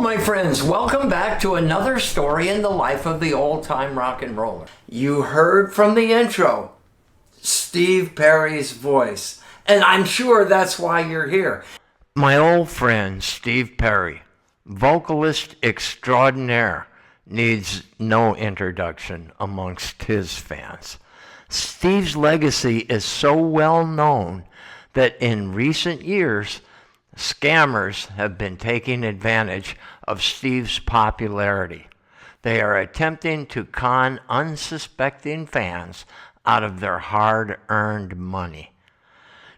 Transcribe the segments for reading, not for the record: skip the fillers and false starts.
my friends, welcome back to another story in the life of the old-time rock and roller. You heard from the intro, Steve Perry's voice, and I'm sure that's why you're here. My old friend, Steve Perry, vocalist extraordinaire, needs no introduction amongst his fans. Steve's legacy is so well known that in recent years, scammers have been taking advantage of Steve's popularity. They are attempting to con unsuspecting fans out of their hard-earned money.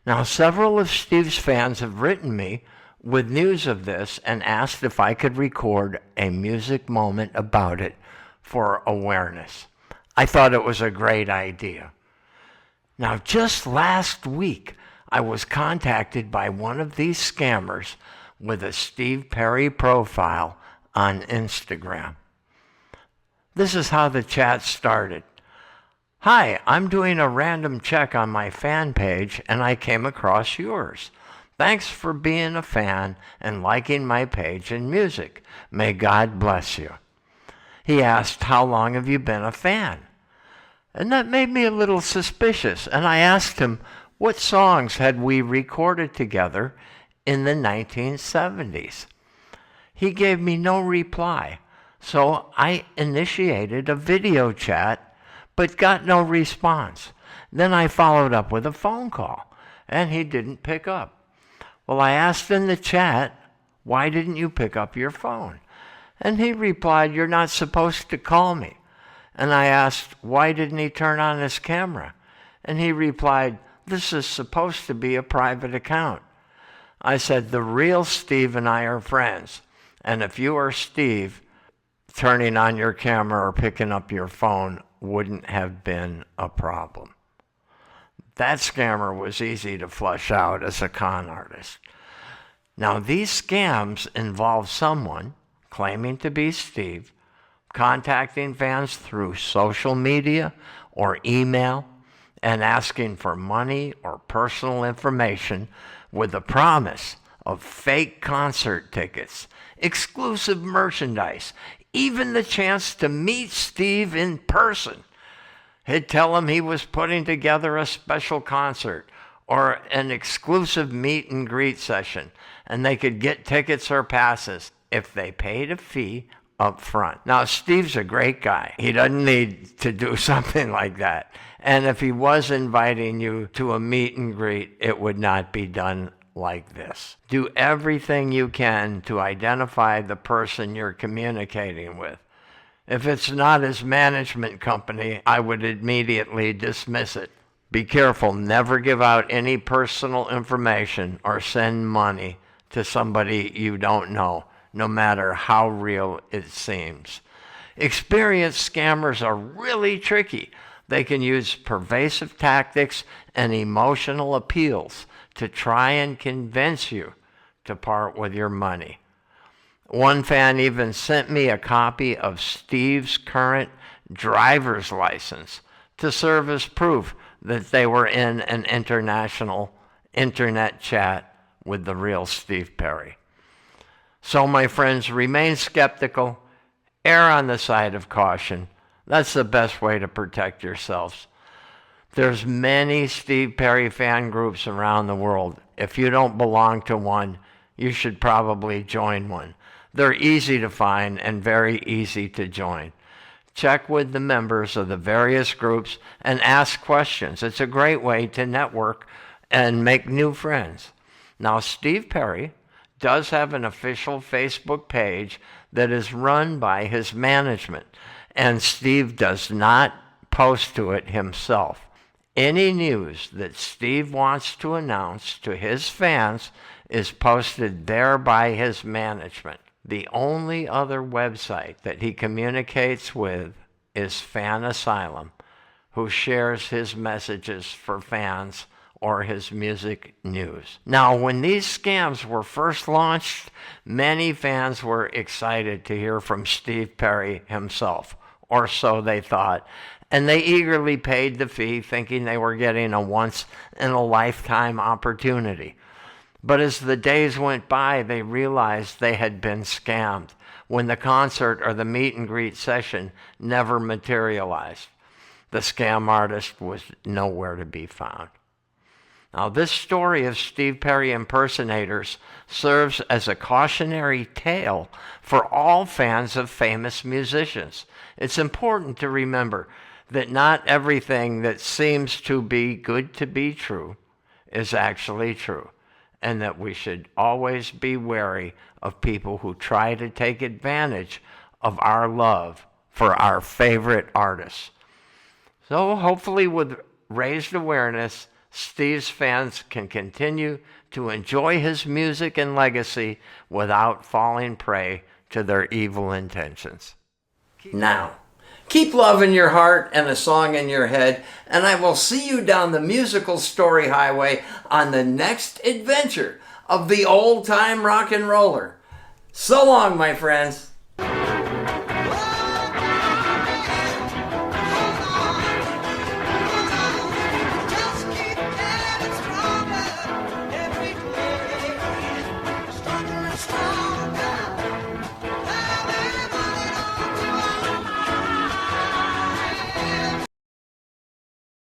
Now, several of Steve's fans have written me with news of this and asked if I could record a music moment about it for awareness. I thought it was a great idea. Now, just last week, I was contacted by one of these scammers with a Steve Perry profile on Instagram. This is how the chat started. Hi, I'm doing a random check on my fan page and I came across yours. Thanks for being a fan and liking my page and music. May God bless you. He asked, how long have you been a fan? And that made me a little suspicious, and I asked him, what songs had we recorded together in the 1970s? He gave me no reply, so I initiated a video chat, but got no response. Then I followed up with a phone call, and he didn't pick up. Well, I asked in the chat, why didn't you pick up your phone? And he replied, you're not supposed to call me. And I asked, why didn't he turn on his camera? And he replied, this is supposed to be a private account. I said, the real Steve and I are friends. And if you are Steve, turning on your camera or picking up your phone wouldn't have been a problem. That scammer was easy to flush out as a con artist. Now, these scams involve someone claiming to be Steve, contacting fans through social media or email, and asking for money or personal information with the promise of fake concert tickets, exclusive merchandise, even the chance to meet Steve in person. He'd tell him he was putting together a special concert or an exclusive meet and greet session, and they could get tickets or passes if they paid a fee up front. Now, Steve's a great guy. He doesn't need to do something like that. And if he was inviting you to a meet and greet, it would not be done like this. Do everything you can to identify the person you're communicating with. If it's not his management company, I would immediately dismiss it. Be careful, never give out any personal information or send money to somebody you don't know, no matter how real it seems. Experienced scammers are really tricky. They can use pervasive tactics and emotional appeals to try and convince you to part with your money. One fan even sent me a copy of Steve's current driver's license to serve as proof that they were in an international internet chat with the real Steve Perry. So, my friends, remain skeptical, err on the side of caution. That's the best way to protect yourselves. There's many Steve Perry fan groups around the world. If you don't belong to one, you should probably join one. They're easy to find and very easy to join. Check with the members of the various groups and ask questions. It's a great way to network and make new friends. Now, Steve Perry does have an official Facebook page that is run by his management, and Steve does not post to it himself. Any news that Steve wants to announce to his fans is posted there by his management. The only other website that he communicates with is Fan Asylum, who shares his messages for fans or his music news. Now, when these scams were first launched, many fans were excited to hear from Steve Perry himself, or so they thought, and they eagerly paid the fee thinking they were getting a once-in-a-lifetime opportunity. But as the days went by, they realized they had been scammed when the concert or the meet and greet session never materialized. The scam artist was nowhere to be found. Now, this story of Steve Perry impersonators serves as a cautionary tale for all fans of famous musicians. It's important to remember that not everything that seems to be good to be true is actually true, and that we should always be wary of people who try to take advantage of our love for our favorite artists. So hopefully with raised awareness, Steve's fans can continue to enjoy his music and legacy without falling prey to their evil intentions. Now, keep love in your heart and a song in your head, and I will see you down the musical story highway on the next adventure of the old-time rock and roller. So long, my friends.